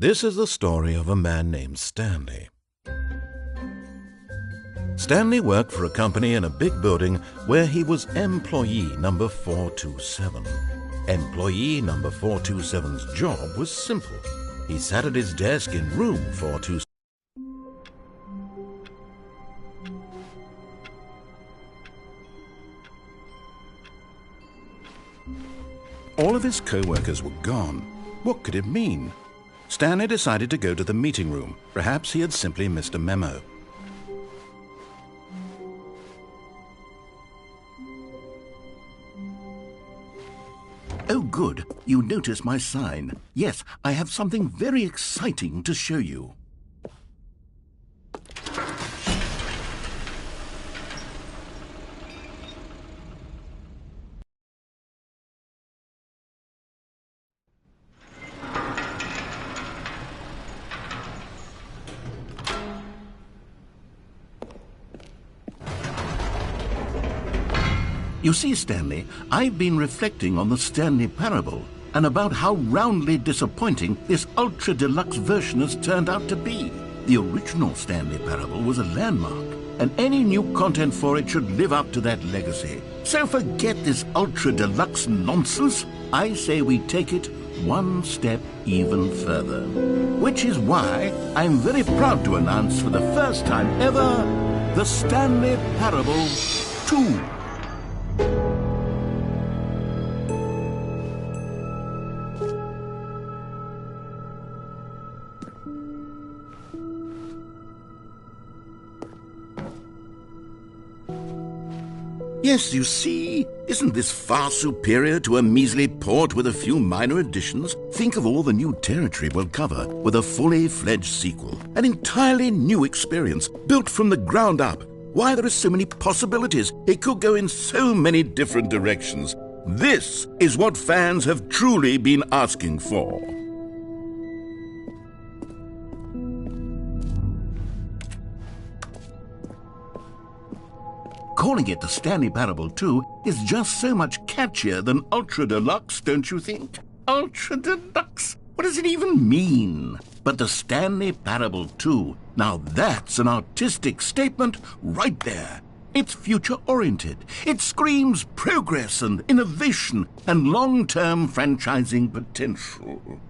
This is the story of a man named Stanley. Stanley worked for a company in a big building where he was employee number 427. Employee number 427's job was simple. He sat at his desk in room 427. All of his co-workers were gone. What could it mean? Stanley decided to go to the meeting room. Perhaps he had simply missed a memo. Oh, good. You notice my sign. Yes, I have something very exciting to show you. You see, Stanley, I've been reflecting on the Stanley parable and about how roundly disappointing this ultra-deluxe version has turned out to be. The original Stanley parable was a landmark, and any new content for it should live up to that legacy. So forget this ultra-deluxe nonsense. I say we take it one step even further. Which is why I'm very proud to announce for the first time ever, the Stanley Parable 2. Yes, you see, isn't this far superior to a measly port with a few minor additions? Think of all the new territory we'll cover with a fully fledged sequel. An entirely new experience, built from the ground up. Why, there are so many possibilities. It could go in so many different directions. This is what fans have truly been asking for. Calling it the Stanley Parable 2 is just so much catchier than Ultra Deluxe, don't you think? Ultra Deluxe? What does it even mean? But the Stanley Parable 2, now that's an artistic statement right there. It's future-oriented. It screams progress and innovation and long-term franchising potential.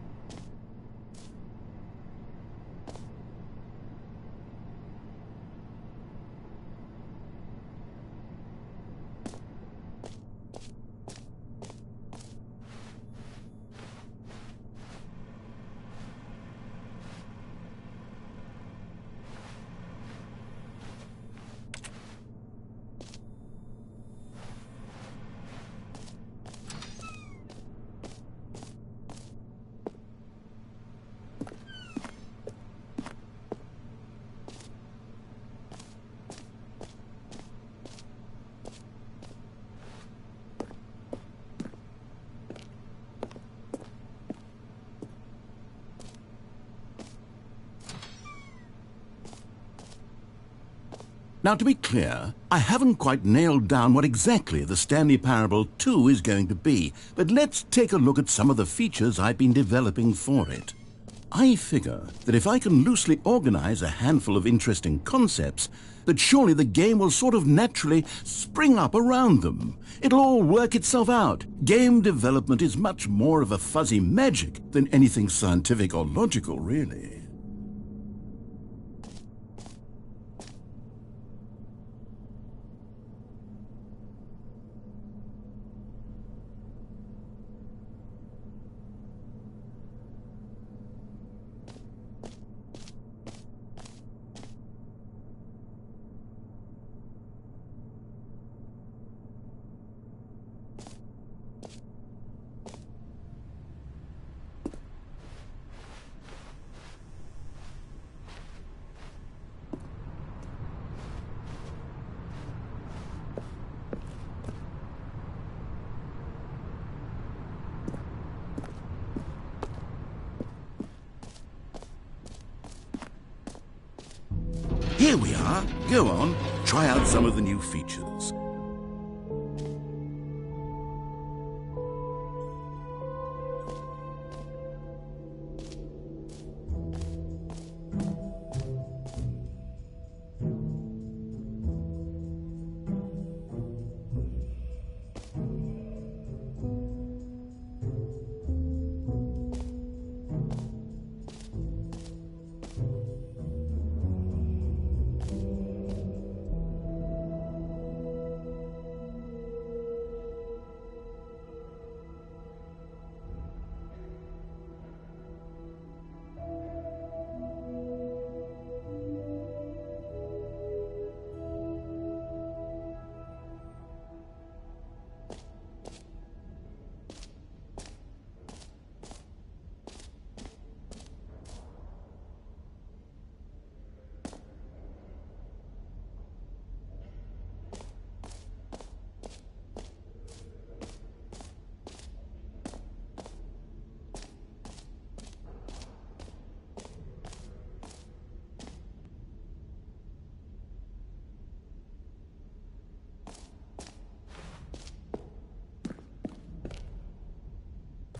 Now, to be clear, I haven't quite nailed down what exactly the Stanley Parable 2 is going to be, but let's take a look at some of the features I've been developing for it. I figure that if I can loosely organize a handful of interesting concepts, that surely the game will sort of naturally spring up around them. It'll all work itself out. Game development is much more of a fuzzy magic than anything scientific or logical, really. Here we are. Go on, try out some of the new features.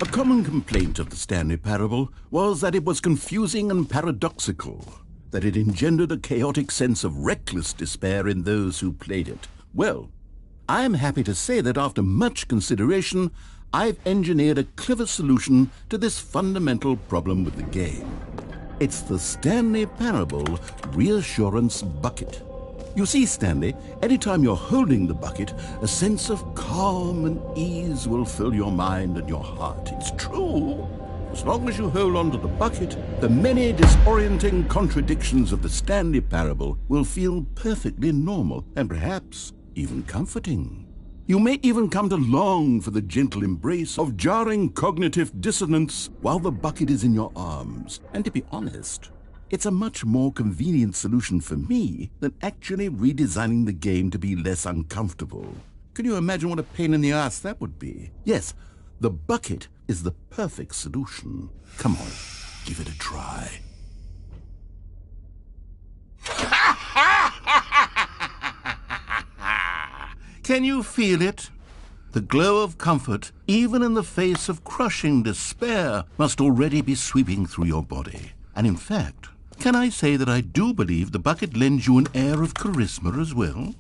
A common complaint of the Stanley Parable was that it was confusing and paradoxical, that it engendered a chaotic sense of reckless despair in those who played it. Well, I am happy to say that after much consideration, I've engineered a clever solution to this fundamental problem with the game. It's the Stanley Parable Reassurance Bucket. You see, Stanley, anytime you're holding the bucket, a sense of calm and ease will fill your mind and your heart. It's true. As long as you hold on to the bucket, the many disorienting contradictions of the Stanley Parable will feel perfectly normal and perhaps even comforting. You may even come to long for the gentle embrace of jarring cognitive dissonance while the bucket is in your arms. And to be honest, it's a much more convenient solution for me than actually redesigning the game to be less uncomfortable. Can you imagine what a pain in the ass that would be? Yes, the bucket is the perfect solution. Come on, give it a try. Can you feel it? The glow of comfort, even in the face of crushing despair, must already be sweeping through your body. And in fact, can I say that I do believe the bucket lends you an air of charisma as well?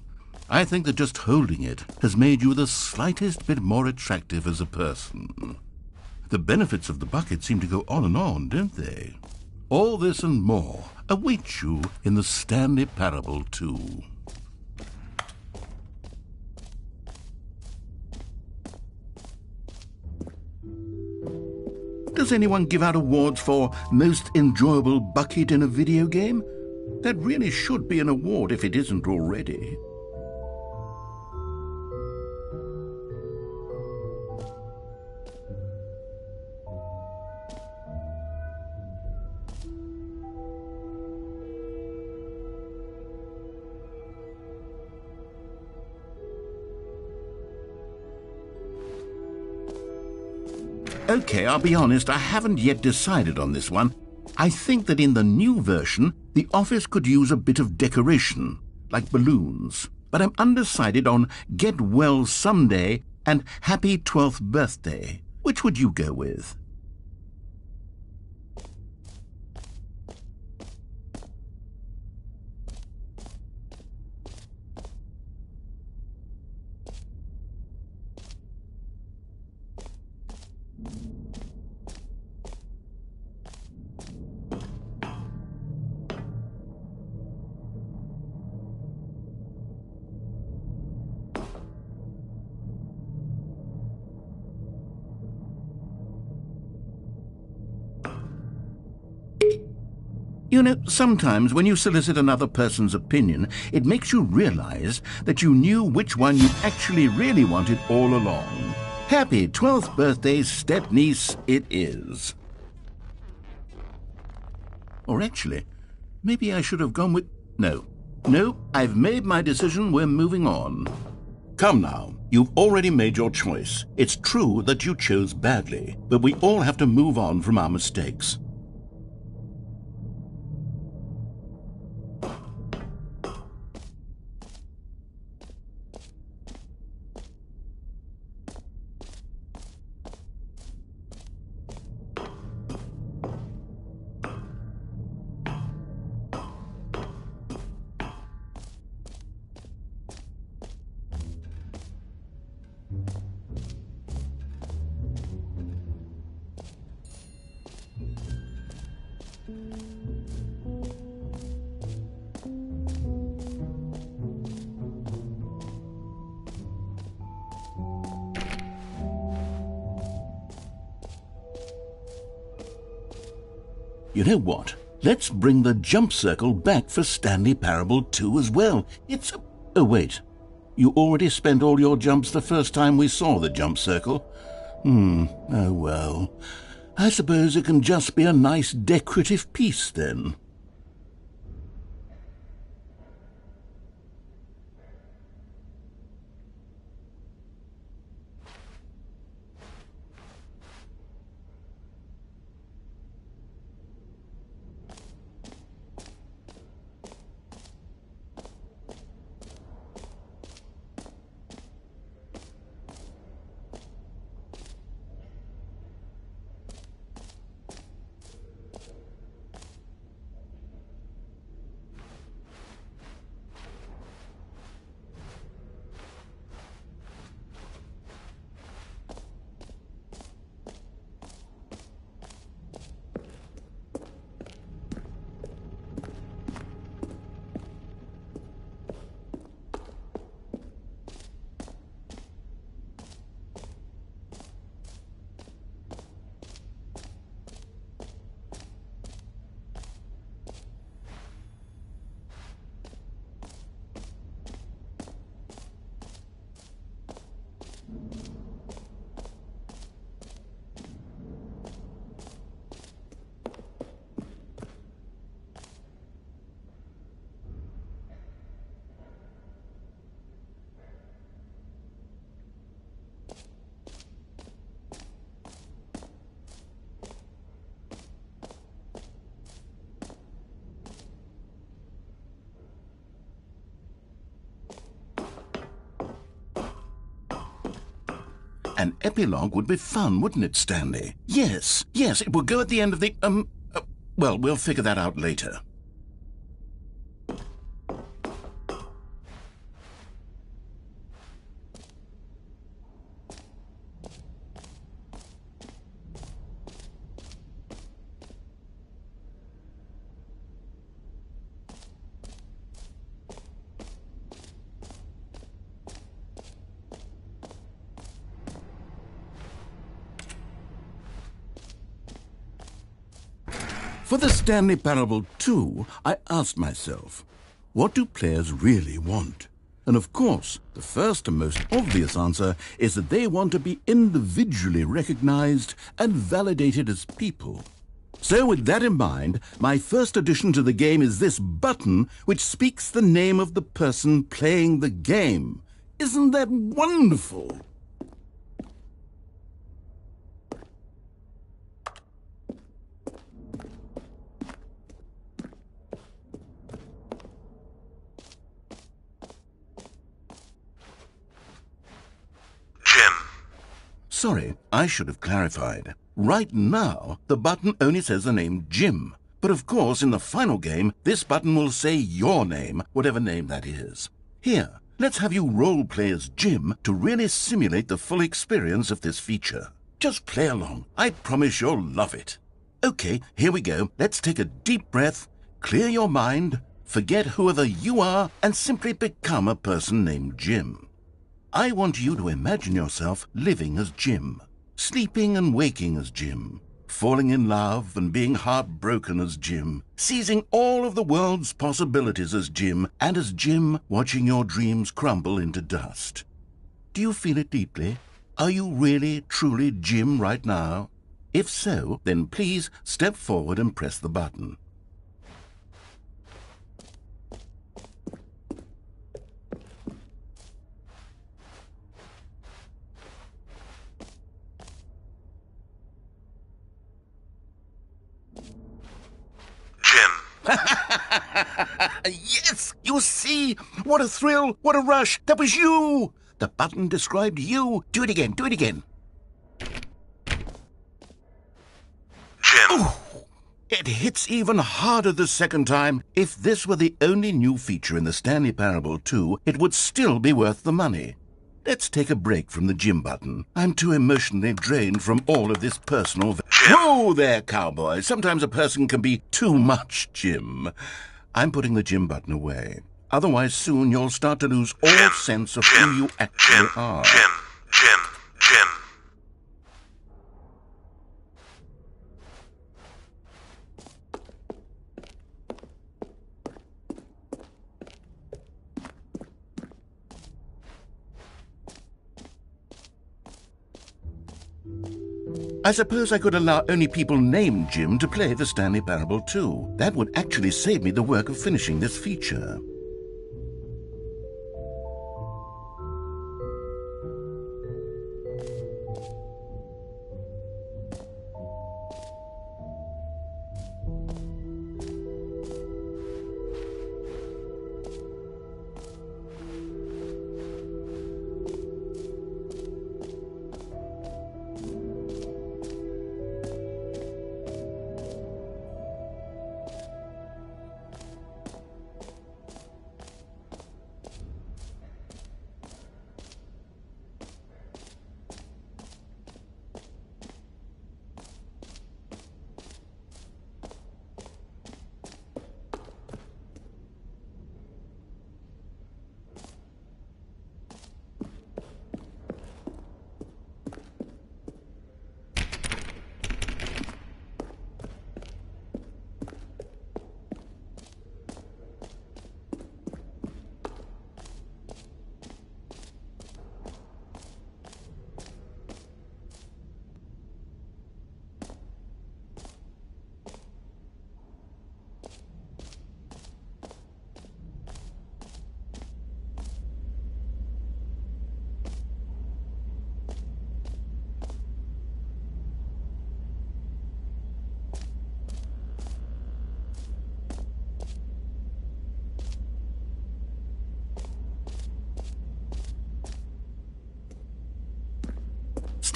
I think that just holding it has made you the slightest bit more attractive as a person. The benefits of the bucket seem to go on, don't they? All this and more await you in the Stanley Parable 2. Does anyone give out awards for most enjoyable bucket in a video game? That really should be an award if it isn't already. Okay, I'll be honest, I haven't yet decided on this one. I think that in the new version, the office could use a bit of decoration, like balloons. But I'm undecided on Get Well Someday and Happy 12th Birthday. Which would you go with? You know, sometimes when you solicit another person's opinion, it makes you realize that you knew which one you actually really wanted all along. Happy 12th birthday, step-niece, it is. Or actually, maybe I should have gone with... No, I've made my decision, we're moving on. Come now, you've already made your choice. It's true that you chose badly, but we all have to move on from our mistakes. You know what? Let's bring the jump circle back for Stanley Parable 2 as well. It's a... Oh, wait. You already spent all your jumps the first time we saw the jump circle? Oh well. I suppose it can just be a nice decorative piece then. An epilogue would be fun, wouldn't it, Stanley? Yes, it would go at the end of the, well, we'll figure that out later. For the Stanley Parable 2, I asked myself, what do players really want? And of course, the first and most obvious answer is that they want to be individually recognized and validated as people. So with that in mind, my first addition to the game is this button which speaks the name of the person playing the game. Isn't that wonderful? Sorry, I should have clarified. Right now, the button only says the name Jim. But of course, in the final game, this button will say your name, whatever name that is. Here, let's have you role-play as Jim to really simulate the full experience of this feature. Just play along. I promise you'll love it. Okay, here we go. Let's take a deep breath, clear your mind, forget whoever you are, and simply become a person named Jim. I want you to imagine yourself living as Jim, sleeping and waking as Jim, falling in love and being heartbroken as Jim, seizing all of the world's possibilities as Jim, and as Jim watching your dreams crumble into dust. Do you feel it deeply? Are you really, truly Jim right now? If so, then please step forward and press the button. Yes! You see? What a thrill! What a rush! That was you! The button described you. Do it again. Do it again. Jim. Ooh, it hits even harder the second time. If this were the only new feature in the Stanley Parable 2, it would still be worth the money. Let's take a break from the Jim button. I'm too emotionally drained from all of this personal... Whoa there, cowboy. Sometimes a person can be too much Jim. I'm putting the Jim button away. Otherwise, soon you'll start to lose all sense of who you actually are. Jim. I suppose I could allow only people named Jim to play the Stanley Parable 2. That would actually save me the work of finishing this feature.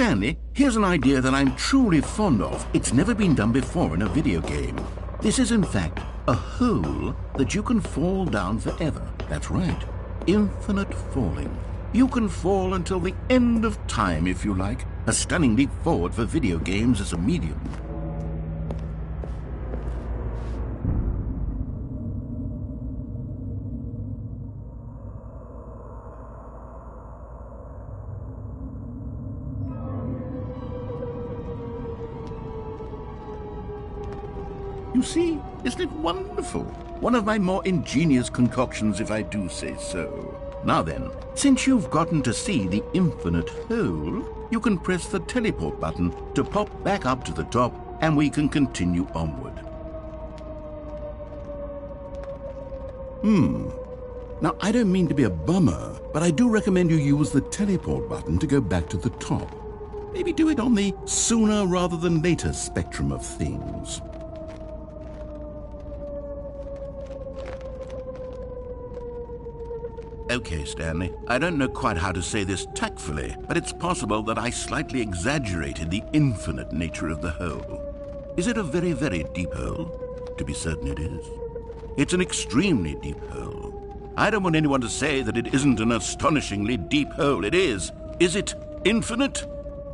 Stanley, here's an idea that I'm truly fond of. It's never been done before in a video game. This is, in fact, a hole that you can fall down forever. That's right. Infinite falling. You can fall until the end of time, if you like. A stunning leap forward for video games as a medium. You see, isn't it wonderful? One of my more ingenious concoctions, if I do say so. Now then, since you've gotten to see the infinite hole, you can press the teleport button to pop back up to the top, and we can continue onward. Now, I don't mean to be a bummer, but I do recommend you use the teleport button to go back to the top. Maybe do it on the sooner rather than later spectrum of things. Okay, Stanley, I don't know quite how to say this tactfully, but it's possible that I slightly exaggerated the infinite nature of the hole. Is it a very, very deep hole? To be certain it is. It's an extremely deep hole. I don't want anyone to say that it isn't an astonishingly deep hole. It is. Is it infinite?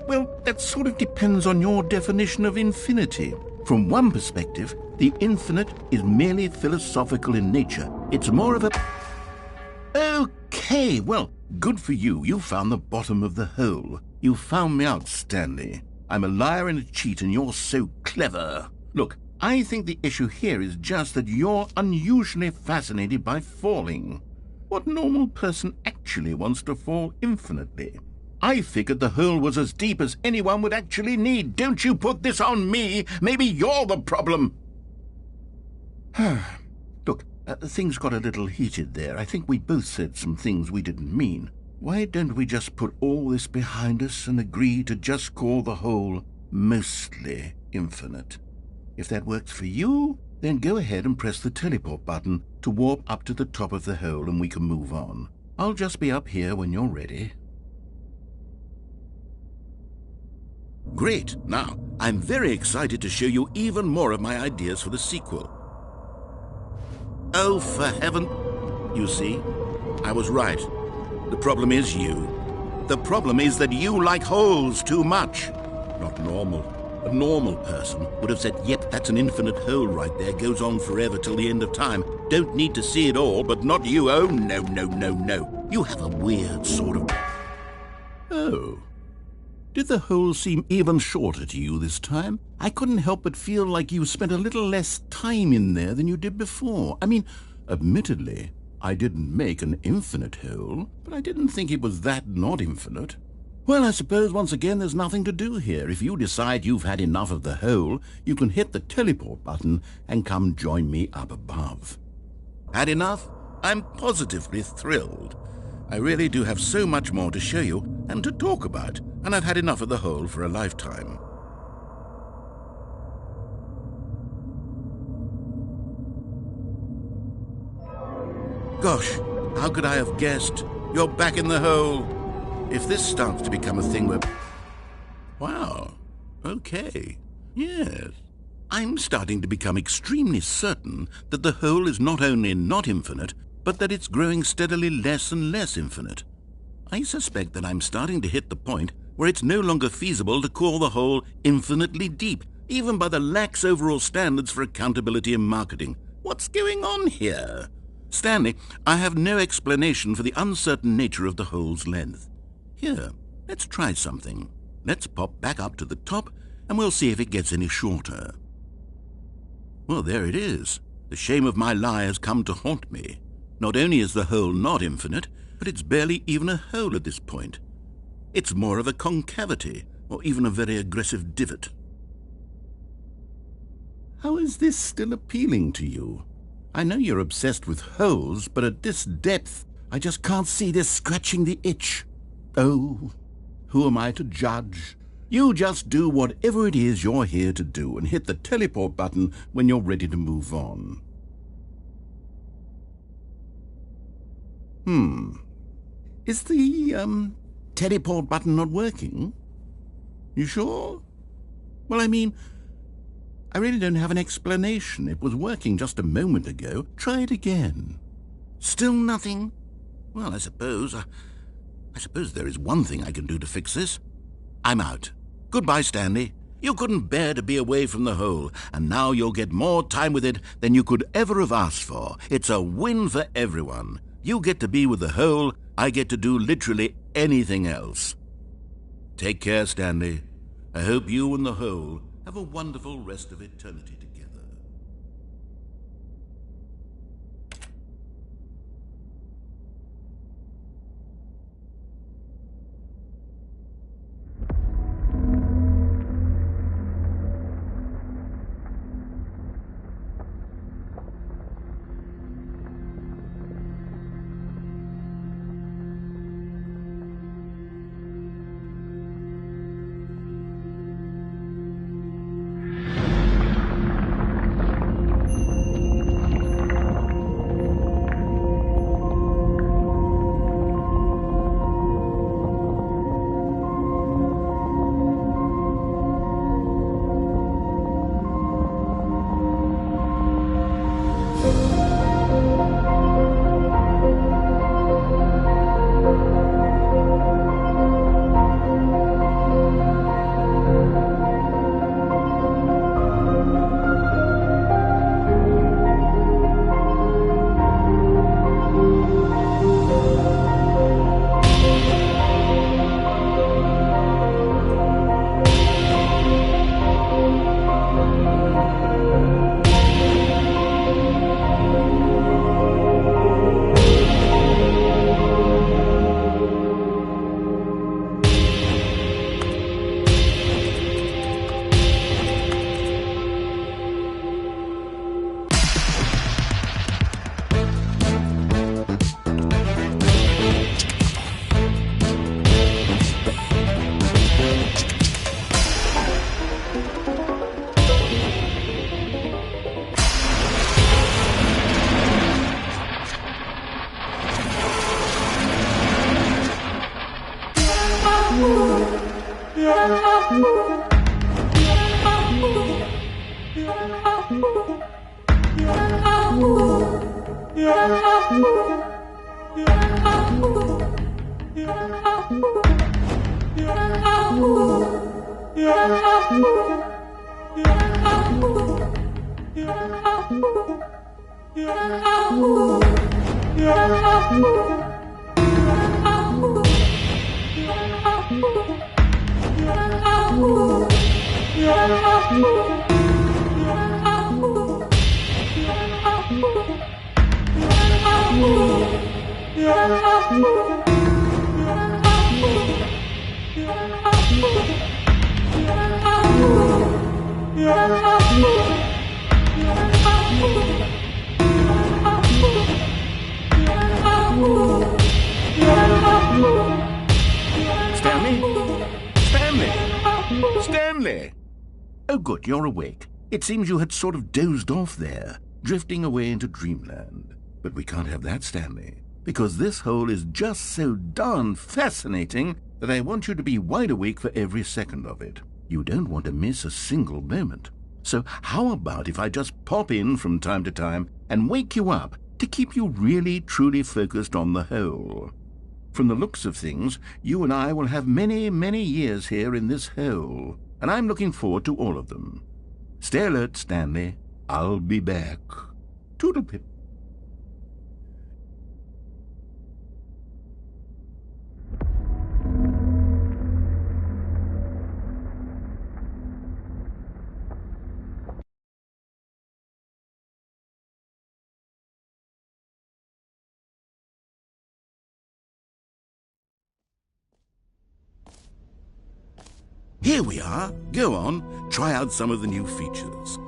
Well, that sort of depends on your definition of infinity. From one perspective, the infinite is merely philosophical in nature. It's more of a... Okay, well, good for you. You found the bottom of the hole. You found me out, Stanley. I'm a liar and a cheat, and you're so clever. Look, I think the issue here is just that you're unusually fascinated by falling. What normal person actually wants to fall infinitely? I figured the hole was as deep as anyone would actually need. Don't you put this on me. Maybe you're the problem. Look, things got a little heated there. I think we both said some things we didn't mean. Why don't we just put all this behind us and agree to just call the hole mostly infinite? If that works for you, then go ahead and press the teleport button to warp up to the top of the hole and we can move on. I'll just be up here when you're ready. Great. Now, I'm very excited to show you even more of my ideas for the sequel. Oh, for heaven... You see, I was right. The problem is you. The problem is that you like holes too much. Not normal. A normal person would have said, yep, that's an infinite hole right there, goes on forever till the end of time. Don't need to see it all, but not you. Oh, no, no, no, no. You have a weird sort of... Oh. Did the hole seem even shorter to you this time? I couldn't help but feel like you spent a little less time in there than you did before. I mean, admittedly, I didn't make an infinite hole, but I didn't think it was that not infinite. Well, I suppose once again there's nothing to do here. If you decide you've had enough of the hole, you can hit the teleport button and come join me up above. Had enough? I'm positively thrilled. I really do have so much more to show you and to talk about, and I've had enough of the hole for a lifetime. Gosh, how could I have guessed? You're back in the hole. If this starts to become a thing where... Wow, okay, yes. I'm starting to become extremely certain that the hole is not only not infinite, but that it's growing steadily less and less infinite. I suspect that I'm starting to hit the point where it's no longer feasible to call the hole infinitely deep, even by the lax overall standards for accountability and marketing. What's going on here? Stanley, I have no explanation for the uncertain nature of the hole's length. Here, let's try something. Let's pop back up to the top, and we'll see if it gets any shorter. Well, there it is. The shame of my lie has come to haunt me. Not only is the hole not infinite, but it's barely even a hole at this point. It's more of a concavity, or even a very aggressive divot. How is this still appealing to you? I know you're obsessed with holes, but at this depth, I just can't see this scratching the itch. Oh, who am I to judge? You just do whatever it is you're here to do and hit the teleport button when you're ready to move on. Is the teleport button not working? You sure? Well, I mean, I really don't have an explanation. It was working just a moment ago. Try it again. Still nothing? Well, I suppose there is one thing I can do to fix this. I'm out. Goodbye, Stanley. You couldn't bear to be away from the hole, and now you'll get more time with it than you could ever have asked for. It's a win for everyone. You get to be with the hole, I get to do literally anything else. Take care, Stanley. I hope you and the hole have a wonderful rest of eternity together. Stanley! Oh, good, you're awake. It seems you had sort of dozed off there, drifting away into dreamland. But we can't have that, Stanley, because this hole is just so darn fascinating that I want you to be wide awake for every second of it. You don't want to miss a single moment. So how about if I just pop in from time to time and wake you up to keep you really, truly focused on the hole? From the looks of things, you and I will have many, many years here in this hole, and I'm looking forward to all of them. Stay alert, Stanley. I'll be back. Toodle-pip. Here we are. Go on, try out some of the new features.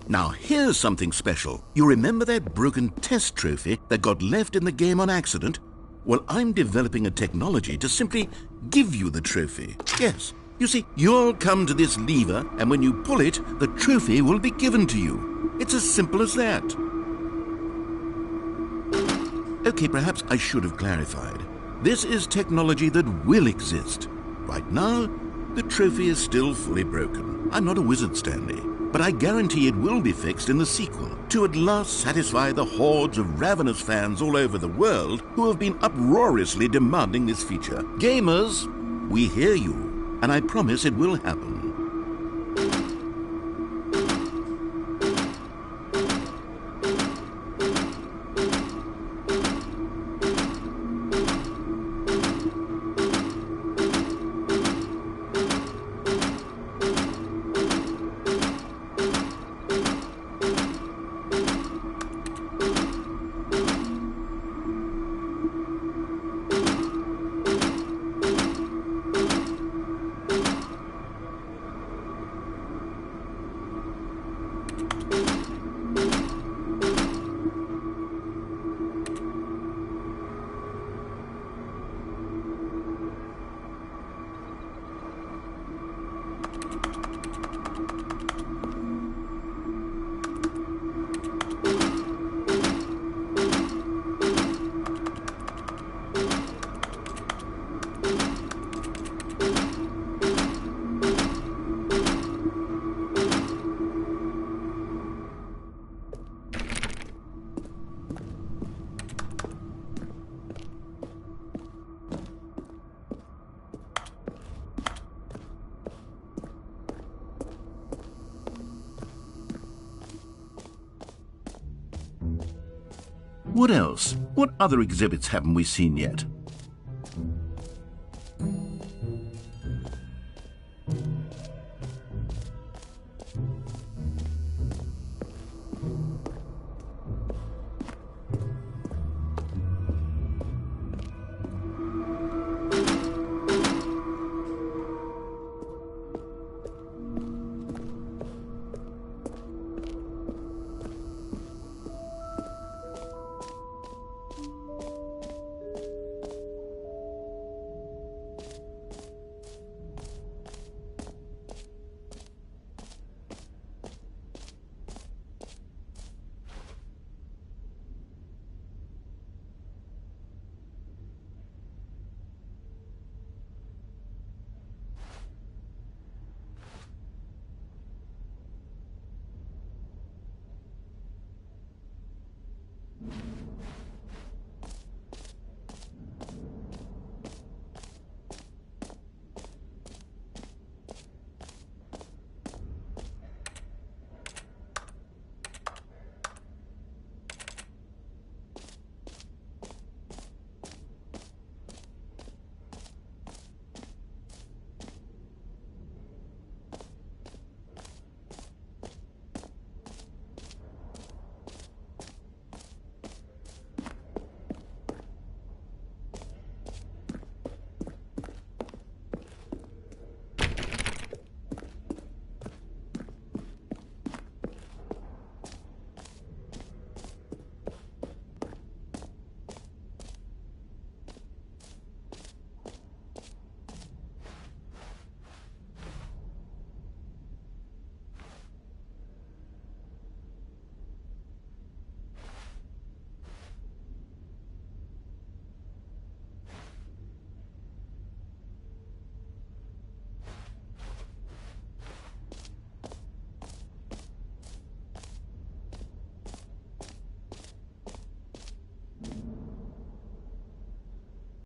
Now here's something special. You remember that broken test trophy that got left in the game on accident? Well, I'm developing a technology to simply give you the trophy. Yes. You see, you'll come to this lever, and when you pull it, the trophy will be given to you. It's as simple as that. Okay, perhaps I should have clarified. This is technology that will exist. Right now, the trophy is still fully broken. I'm not a wizard, Stanley, but I guarantee it will be fixed in the sequel to at last satisfy the hordes of ravenous fans all over the world who have been uproariously demanding this feature. Gamers, we hear you, and I promise it will happen. What else? What other exhibits haven't we seen yet?